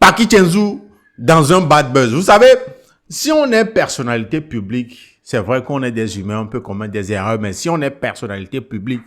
Paki Chenzu dans un bad buzz. Vous savez, si on est personnalité publique, c'est vrai qu'on est des humains, on peut commettre des erreurs, mais si on est personnalité publique,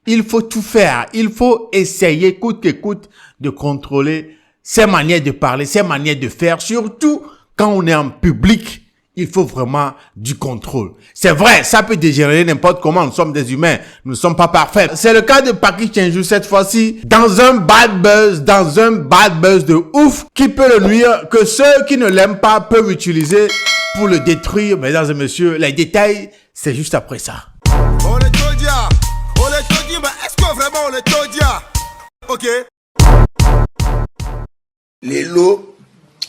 il faut tout faire. Il faut essayer, coûte que coûte, de contrôler ses manières de parler, ses manières de faire. Surtout quand on est en public, il faut vraiment du contrôle. C'est vrai, ça peut dégénérer n'importe comment. Nous sommes des humains, nous ne sommes pas parfaits. C'est le cas de Paki Chenzu cette fois-ci, dans un bad buzz de ouf, qui peut le nuire, que ceux qui ne l'aiment pas peuvent utiliser pour le détruire. Mesdames et messieurs, les détails, c'est juste après ça. On est Todia, mais est-ce que vraiment on est Todia? Ok. Les lots,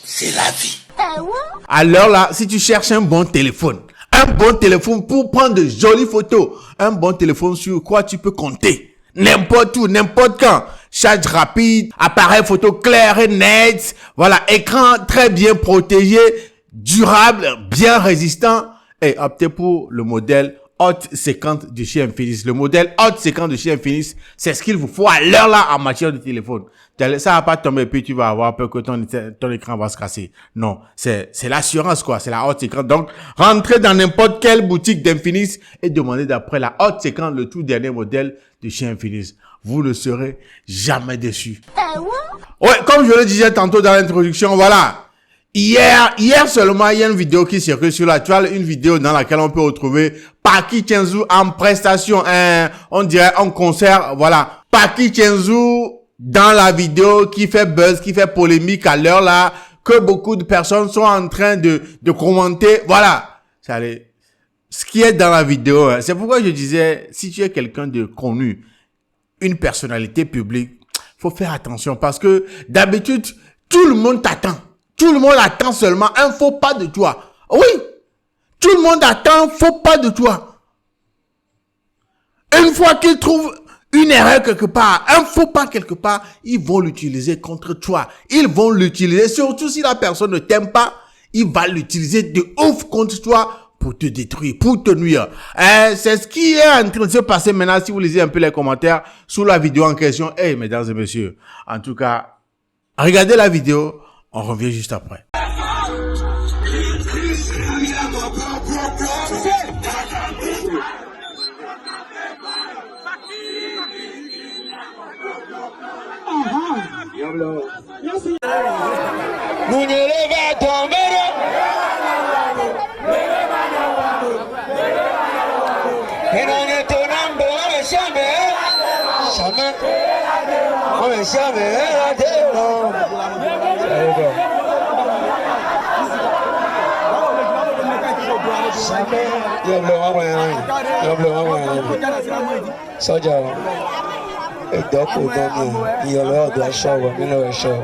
c'est la vie. Alors là, si tu cherches un bon téléphone pour prendre de jolies photos, un bon téléphone sur quoi tu peux compter, n'importe où, n'importe quand, charge rapide, appareil photo clair et net, voilà, écran très bien protégé, durable, bien résistant, et optez pour le modèle Hot 50 de chez Infinix. Le modèle Hot 50 de chez Infinix, c'est ce qu'il vous faut à l'heure là en matière de téléphone. Ça va pas tomber et puis tu vas avoir peur que ton écran va se casser. Non, c'est l'assurance quoi, c'est la Hot 50. Donc, rentrez dans n'importe quelle boutique d'Infinix et demandez d'après la Hot 50, le tout dernier modèle de chez Infinix. Vous ne serez jamais déçus. Ouais, comme je le disais tantôt dans l'introduction, voilà. Hier seulement, il y a une vidéo qui circule sur la toile, une vidéo dans laquelle on peut retrouver Paki Chenzu en prestation, on dirait en concert, voilà. Paki Chenzu dans la vidéo qui fait buzz, qui fait polémique à l'heure là, que beaucoup de personnes sont en train de commenter, voilà. Ce qui est dans la vidéo, c'est pourquoi je disais, si tu es quelqu'un de connu, une personnalité publique, faut faire attention parce que d'habitude, tout le monde t'attend. Tout le monde attend seulement un faux pas de toi. Oui, tout le monde attend un faux pas de toi. Une fois qu'ils trouvent une erreur quelque part, un faux pas quelque part, ils vont l'utiliser contre toi. Ils vont l'utiliser, surtout si la personne ne t'aime pas, il va l'utiliser de ouf contre toi pour te détruire, pour te nuire. C'est ce qui est en train de se passer maintenant si vous lisez un peu les commentaires sous la vidéo en question. Mesdames et messieurs, en tout cas, regardez la vidéo. On revient juste après. Soja ìdọ́kù dání ìyọ̀lọ́ ọ̀dọ̀ aṣọ́wọ̀ nínú ẹ̀ṣọ́.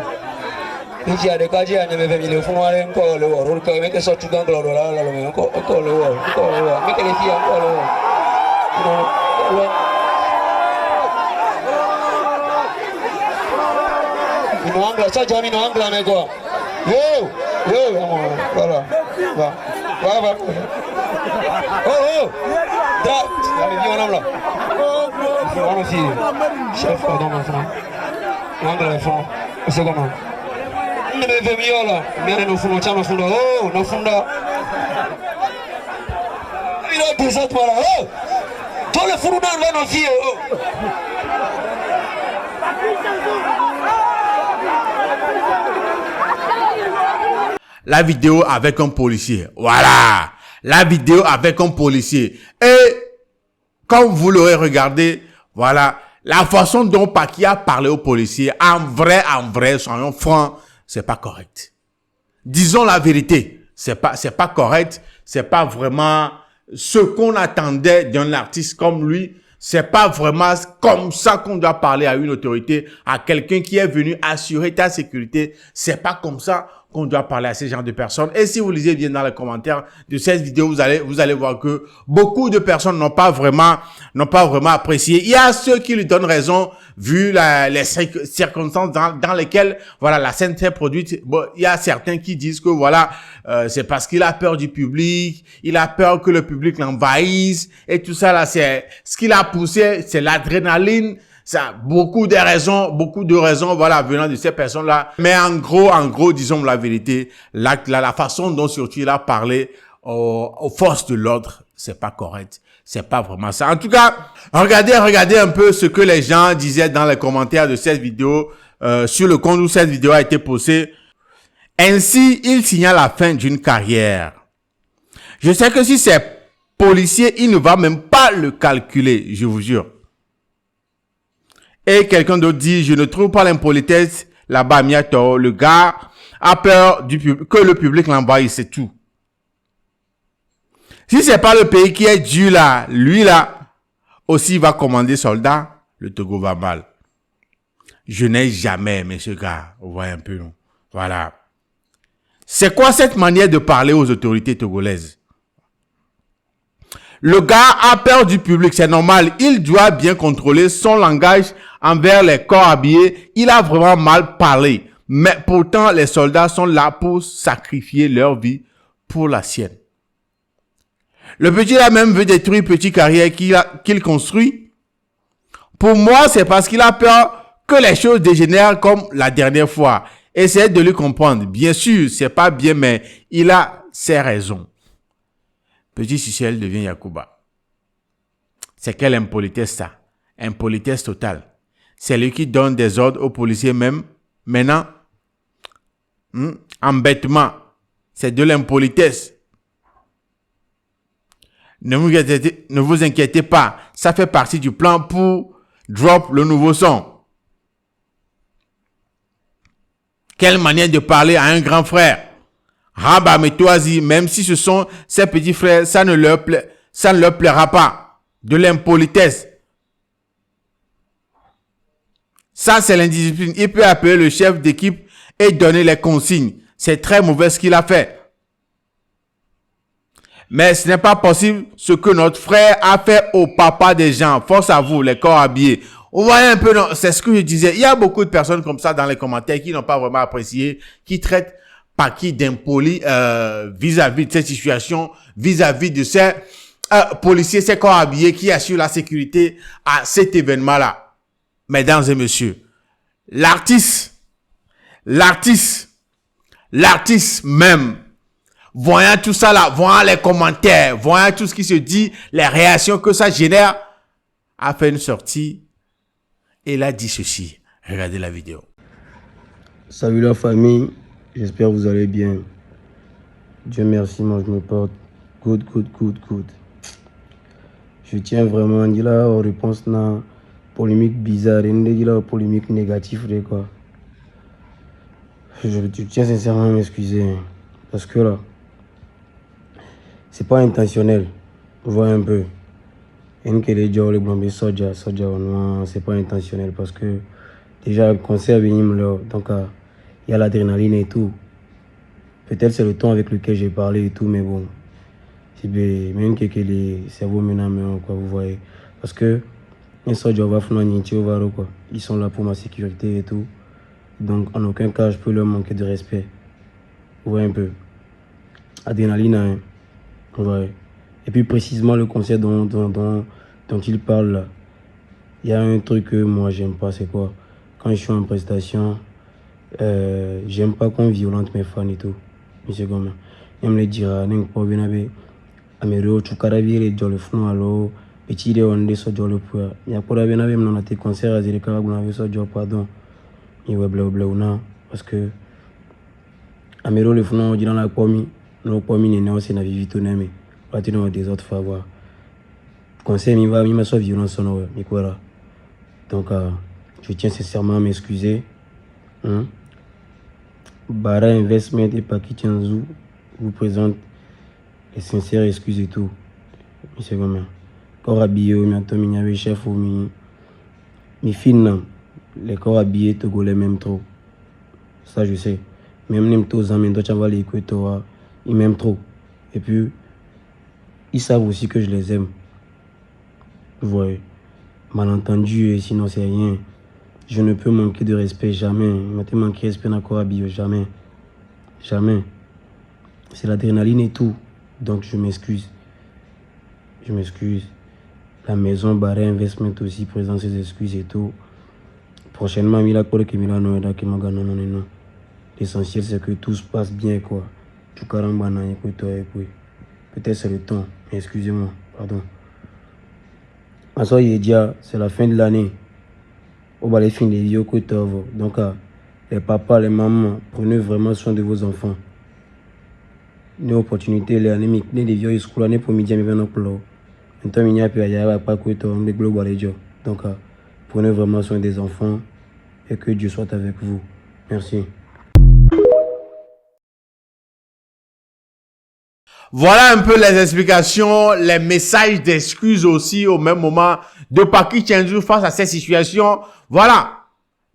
Ìjì àdékájí ànyẹ̀mẹ̀fẹ̀ mi lè fún wa rẹ̀ ńkọ́ lówó orúkọ mẹ́kẹ́ sọ́tú gángọ̀ lọ́dọ̀ lọ́dọ̀ mi ńkọ́ lówó mẹ́kẹ́ lè fi ńkọ́ lówó. Mino angla soja mino angla mẹ́kọ́. Yo, ọmọ rẹ̀ va. Oh, that, il y en a là. On a fait chef dans mon frère. L'anglais fond, c'est comment? On est venu là, mais nous faisons tiens nous faisons nous faisons. Il a des autres là. Oh, toi le fou dans là nos filles. La vidéo avec un policier. Voilà. La vidéo avec un policier. Et, comme vous l'aurez regardé, voilà, la façon dont Paki a parlé au policier, en vrai, soyons francs, c'est pas correct. Disons la vérité. C'est pas correct. C'est pas vraiment ce qu'on attendait d'un artiste comme lui. C'est pas vraiment comme ça qu'on doit parler à une autorité, à quelqu'un qui est venu assurer ta sécurité. C'est pas comme ça qu'on doit parler à ce genre de personnes. Et si vous lisez bien dans les commentaires de cette vidéo, vous allez voir que beaucoup de personnes n'ont pas vraiment apprécié. Il y a ceux qui lui donnent raison, vu les circonstances dans lesquelles, voilà, la scène s'est produite. Bon, il y a certains qui disent que, voilà, c'est parce qu'il a peur du public, il a peur que le public l'envahisse, et tout ça, là, c'est, ce qui l'a poussé, c'est l'adrénaline, Ça, beaucoup de raisons, voilà, venant de ces personnes-là. Mais en gros, disons la vérité, la façon dont surtout il a parlé aux forces de l'ordre, c'est pas correct. C'est pas vraiment ça. En tout cas, regardez un peu ce que les gens disaient dans les commentaires de cette vidéo, sur le compte où cette vidéo a été postée. Ainsi, il signale la fin d'une carrière. Je sais que si c'est policier, il ne va même pas le calculer, je vous jure. Et quelqu'un d'autre dit, je ne trouve pas l'impolitesse là-bas, Miato. Le gars a peur que le public l'envahisse, c'est tout. Si c'est pas le pays qui est dû là, lui là, aussi va commander soldats, le Togo va mal. Je n'ai jamais aimé ce gars. Vous voyez un peu, non? Voilà. C'est quoi cette manière de parler aux autorités togolaises? Le gars a peur du public, c'est normal. Il doit bien contrôler son langage envers les corps habillés. Il a vraiment mal parlé. Mais pourtant, les soldats sont là pour sacrifier leur vie pour la sienne. Le petit a même veut détruire petite carrière qu'il construit. Pour moi, c'est parce qu'il a peur que les choses dégénèrent comme la dernière fois. Essayez de lui comprendre. Bien sûr, c'est pas bien, mais il a ses raisons. Petit Chichel devient Yacouba. C'est quelle impolitesse ça? Impolitesse totale. C'est lui qui donne des ordres aux policiers même. Maintenant, embêtement. C'est de l'impolitesse. Ne vous inquiétez pas. Ça fait partie du plan pour drop le nouveau son. Quelle manière de parler à un grand frère. Rabat Metoisi, même si ce sont ses petits frères, ça ne leur plaira pas. De l'impolitesse. Ça, c'est l'indiscipline. Il peut appeler le chef d'équipe et donner les consignes. C'est très mauvais ce qu'il a fait. Mais ce n'est pas possible ce que notre frère a fait au papa des gens. Force à vous, les corps habillés. Vous voyez un peu, c'est ce que je disais. Il y a beaucoup de personnes comme ça dans les commentaires qui n'ont pas vraiment apprécié, qui traitent Paki d'impoli vis-à-vis de cette situation, vis-à-vis de ces policiers, ces corps habillés qui assurent la sécurité à cet événement-là. Mesdames et messieurs, l'artiste même, voyant tout ça là, voyant les commentaires, voyant tout ce qui se dit, les réactions que ça génère, a fait une sortie et il a dit ceci. Regardez la vidéo. Salut la famille, j'espère que vous allez bien. Dieu merci, moi je me porte good. Je tiens vraiment à dire la réponse na polémique bizarre, et dire la polémique négative quoi. Je tiens sincèrement à m'excuser parce que là, c'est pas intentionnel. Vous voyez un peu. C'est pas intentionnel parce que déjà le concert venu là, donc il y a l'adrénaline et tout. Peut-être c'est le ton avec lequel j'ai parlé et tout, mais bon, c'est même que les cerveaux maintenant quoi, vous voyez, parce que un soldat va faire quoi, ils sont là pour ma sécurité et tout, donc en aucun cas je peux leur manquer de respect. Vous voyez un peu, adrénaline, hein. Vous voyez. Et puis précisément le concert dont il parle là, il y a un truc que moi j'aime pas, c'est quoi? Quand je suis en prestation, j'aime pas qu'on violente mes fans et tout. Monsieur Gomme, j'aime les dire, n'importe quoi, bien Amero, tu caravires, le fond alors, petit de on sur le poids. Il y a pas bien même dans tes concerts à Zéléka, vous avez ça, pardon. Il va bleu, parce que Amero, le fond, on dit dans la commis, le commis n'est pas c'est la vie mais pas des autres favoris. Conseil, il m'a soit violence sonore, voilà. Donc, je tiens sincèrement à m'excuser. Bara Investment et Paki Tianzou vous présente les sincères excuses et tout. Monsieur Gomen. Corps habillé, il y avait chef ou mi fin, les corps habillés togolais même trop. Ça, je sais. Même les tous amis, ils m'aiment trop. Et puis, ils savent aussi que je les aime. Vous voyez, malentendu et sinon c'est rien. Je ne peux manquer de respect jamais. Je ne manquer de respect dans corps habillé jamais. Jamais. C'est l'adrénaline et tout. Donc je m'excuse. La maison Barré Investment aussi présente ses excuses et tout. Prochainement, Mila Kore Kimilano et Dakimaga non. L'essentiel c'est que tout se passe bien quoi. Tu carambana écoute et puis. Peut-être c'est le temps, mais excusez-moi, pardon. En soi, c'est la fin de l'année. On va les finir les yeux donc les papas, les mamans, prenez vraiment soin de vos enfants. Une opportunité, les anémiques, les vieux, ils scrollent pour midi, mais venons pour l'eau. Maintenant, il n'y a pas de global. Donc, prenez vraiment soin des enfants et que Dieu soit avec vous. Merci. Voilà un peu les explications, les messages d'excuses aussi au même moment de Paki Tianzou face à cette situation. Voilà.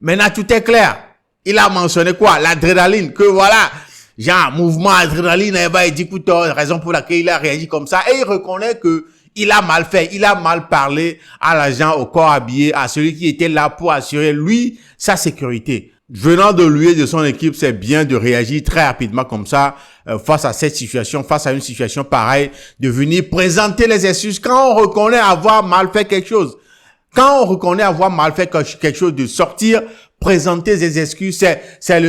Maintenant, tout est clair. Il a mentionné quoi? L'adrénaline. Que voilà, genre, mouvement adrénaline, il dit, écoute, raison pour laquelle il a réagi comme ça. Et il reconnaît que il a mal fait. Il a mal parlé à l'agent au corps habillé, à celui qui était là pour assurer, lui, sa sécurité. Venant de lui et de son équipe, c'est bien de réagir très rapidement comme ça face à cette situation, face à une situation pareille, de venir présenter les excuses quand on reconnaît avoir mal fait quelque chose. Quand on reconnaît avoir mal fait quelque chose, de sortir, présenter ses excuses, c'est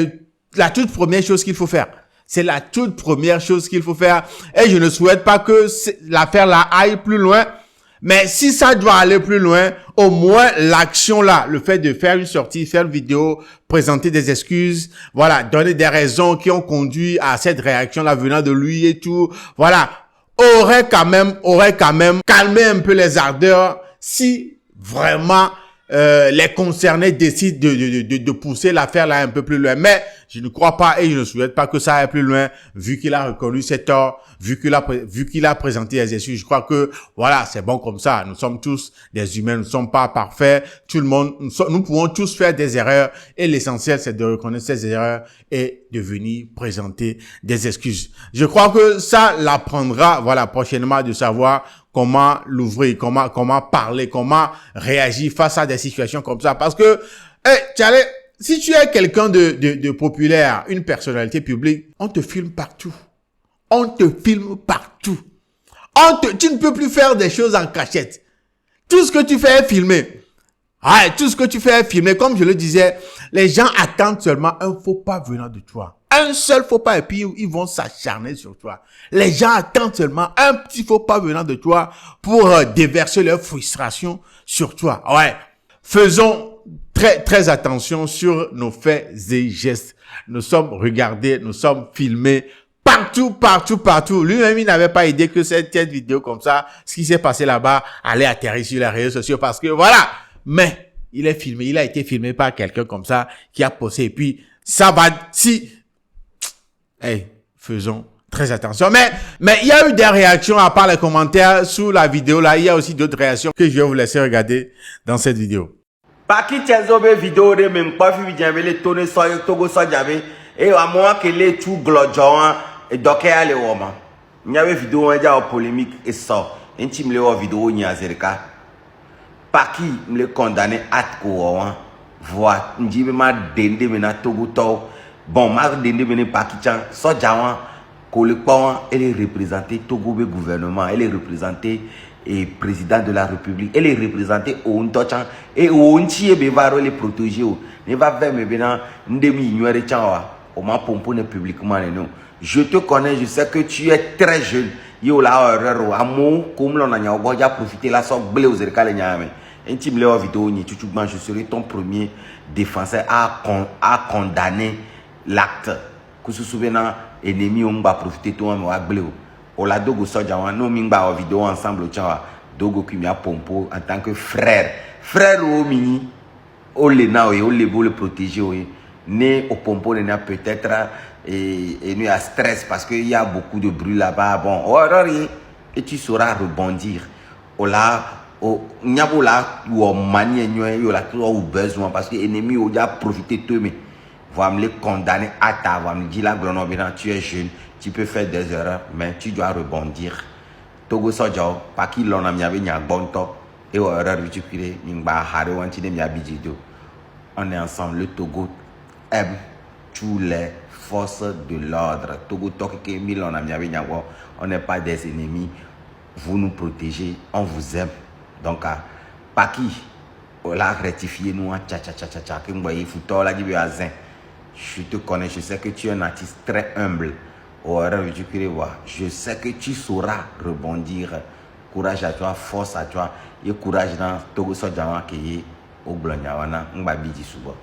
la toute première chose qu'il faut faire. C'est la toute première chose qu'il faut faire. Et je ne souhaite pas que l'affaire là aille plus loin. Mais si ça doit aller plus loin, au moins l'action là, le fait de faire une sortie, faire une vidéo, présenter des excuses, voilà, donner des raisons qui ont conduit à cette réaction là venant de lui et tout, voilà, aurait quand même calmé un peu les ardeurs si vraiment les concernés décident de pousser l'affaire là un peu plus loin. Mais je ne crois pas et je ne souhaite pas que ça aille plus loin, vu qu'il a reconnu ses torts, vu qu'il a présenté les excuses. Je crois que, voilà, c'est bon comme ça. Nous sommes tous des humains, nous ne sommes pas parfaits. Tout le monde, nous pouvons tous faire des erreurs et l'essentiel, c'est de reconnaître ces erreurs et de venir présenter des excuses. Je crois que ça l'apprendra, voilà, prochainement de savoir comment l'ouvrir, comment parler, comment réagir face à des situations comme ça. Parce que, si tu es quelqu'un de populaire, une personnalité publique, on te filme partout. On te filme partout. Tu ne peux plus faire des choses en cachette. Tout ce que tu fais est filmé. Ouais, tout ce que tu fais est filmé. Comme je le disais, les gens attendent seulement un faux pas venant de toi. Un seul faux pas et puis ils vont s'acharner sur toi. Les gens attendent seulement un petit faux pas venant de toi pour déverser leur frustration sur toi. Ouais. Faisons très attention sur nos faits et gestes. Nous sommes regardés, nous sommes filmés partout. Lui-même, il n'avait pas idée que cette vidéo comme ça, ce qui s'est passé là-bas, allait atterrir sur les réseaux sociaux parce que voilà. Mais il est filmé, il a été filmé par quelqu'un comme ça qui a posé et puis ça va faisons très attention. Mais il y a eu des réactions à part les commentaires sous la vidéo là. Il y a aussi d'autres réactions que je vais vous laisser regarder dans cette vidéo. Paki Tianzou be vidéo de même pas fi bien le tourner so Togo so jabe et à moi que les tout glodjon et doké ale woma. Nya be vidéo on ja polémique et ça. Intime le vidéo nya zerka. Paki me condamné at ko voix njibe ma dende mena Togo to. Bon, ma dende mena Paki Tian so jawan ko le pa elle est représentée Togo be gouvernement, elle est représentée et président de la République, elle est représentée au Ntochan et au Ntie Bevaro les protéger. Ne va faire me bien ndemi ignorer tchanwa. Au ma pomponne publiquement non. Je te connais, je sais que tu es très jeune. Yo la erreur amour comme l'on a nya ogoja profiter la so blé aux erkale nyame. Intime le vidéo ni tutukman je serai ton premier défenseur à condamner l'acte. Que se souvenant ennemi on va profiter toi me wa blé. Ola dogo soja wan no mingba vidéo ensemble tchawa dogo kimia pompo en tant que frère au mini o le na o le beau le protéger o né au pompo ne na peut-être et nous à stress parce que il y a beaucoup de bruit là-bas bon et tu sauras rebondir ola o nyabola ou manie nyoy yo la toi ou besoin parce que ennemi o déjà profiter toi mais va me les condamner à ta va me dire la glono bien tu es jeune. Tu peux faire des erreurs, mais tu dois rebondir. Togo Sojao, pas qu'il l'on a mis avec un bon temps, et au erreur, tu peux dire, on est ensemble. Le Togo aime toutes les forces de l'ordre. Togo Toki, on n'est pas des ennemis. Vous nous protégez, on vous aime. Donc, Paki, on l'a rectifié, nous, que moi, il faut tout la dire à Zin. Je te connais, je sais que tu es un artiste très humble. Je sais que tu sauras rebondir. Courage à toi, force à toi. Et courage dans Togo Sodjawa qui est au Blonyawana, Mbabidi Souba.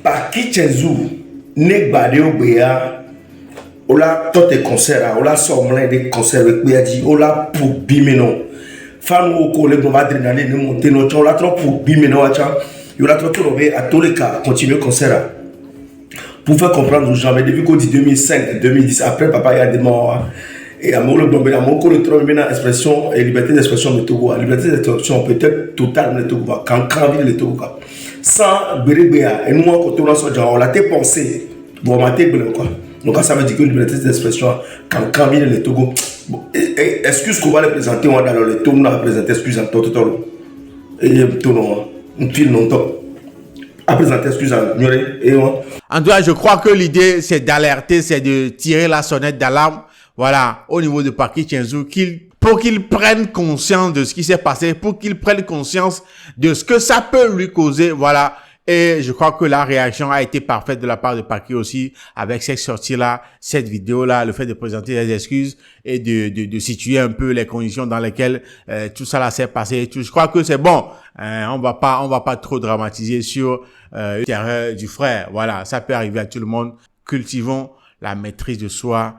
Paki Chenzou, Nek Bade Obéa, Ola tot les concerts, Ola sommelin des concerts avec Béadi, Ola pour Bimeno. Femme au collègue de Madrid, nous monter notre Ola trop pour Bimeno, Ola trop à tous les cas, continuer le concert. Pour faire comprendre aux gens, mais depuis qu'on dit 2005, 2010, après papa y a des morts. Et à mon le trop maintenant expression et liberté d'expression de Togo. Liberté d'expression peut-être totale de Togo. Quand vit le Togo. Sans Bérébeya, et nous on tourne sur genre, on l'a pensé. Bon, ma tête quoi. Donc ça veut dire que liberté d'expression quand vit le Togo. Excuse qu'on va le présenter, on va dans le tour, on va présenter excuse en tout. Et tournons, un film longtemps. À présenter excuse en et on. En tout cas, je crois que l'idée, c'est d'alerter, c'est de tirer la sonnette d'alarme, voilà, au niveau de Paki Chenzou, pour qu'il prenne conscience de ce qui s'est passé, pour qu'il prenne conscience de ce que ça peut lui causer, voilà. Et je crois que la réaction a été parfaite de la part de Paki aussi, avec cette sortie-là, cette vidéo-là, le fait de présenter les excuses et de situer un peu les conditions dans lesquelles tout ça là s'est passé. Je crois que c'est bon. On va pas trop dramatiser sur l'intérêt du frère. Voilà, ça peut arriver à tout le monde. Cultivons la maîtrise de soi.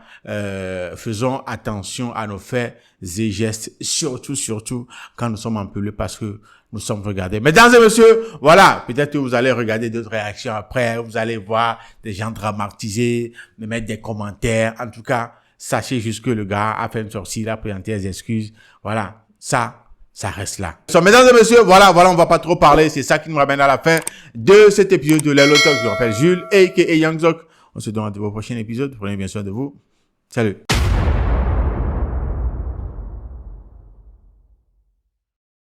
Faisons attention à nos faits et gestes, surtout quand nous sommes en public, parce que nous sommes regardés. Mesdames et messieurs, voilà, peut-être que vous allez regarder d'autres réactions après, vous allez voir des gens dramatiser, me mettre des commentaires. En tout cas, sachez juste que le gars a fait une sortie, il a présenté des excuses. Voilà, ça reste là. So, mesdames et messieurs, voilà, on va pas trop parler. C'est ça qui nous ramène à la fin de cet épisode de Lelo Talk. Je m'appelle Jules, a.k.a. Young Zok. On se donne rendez-vous au prochain épisode. Prenez bien soin de vous. Salut.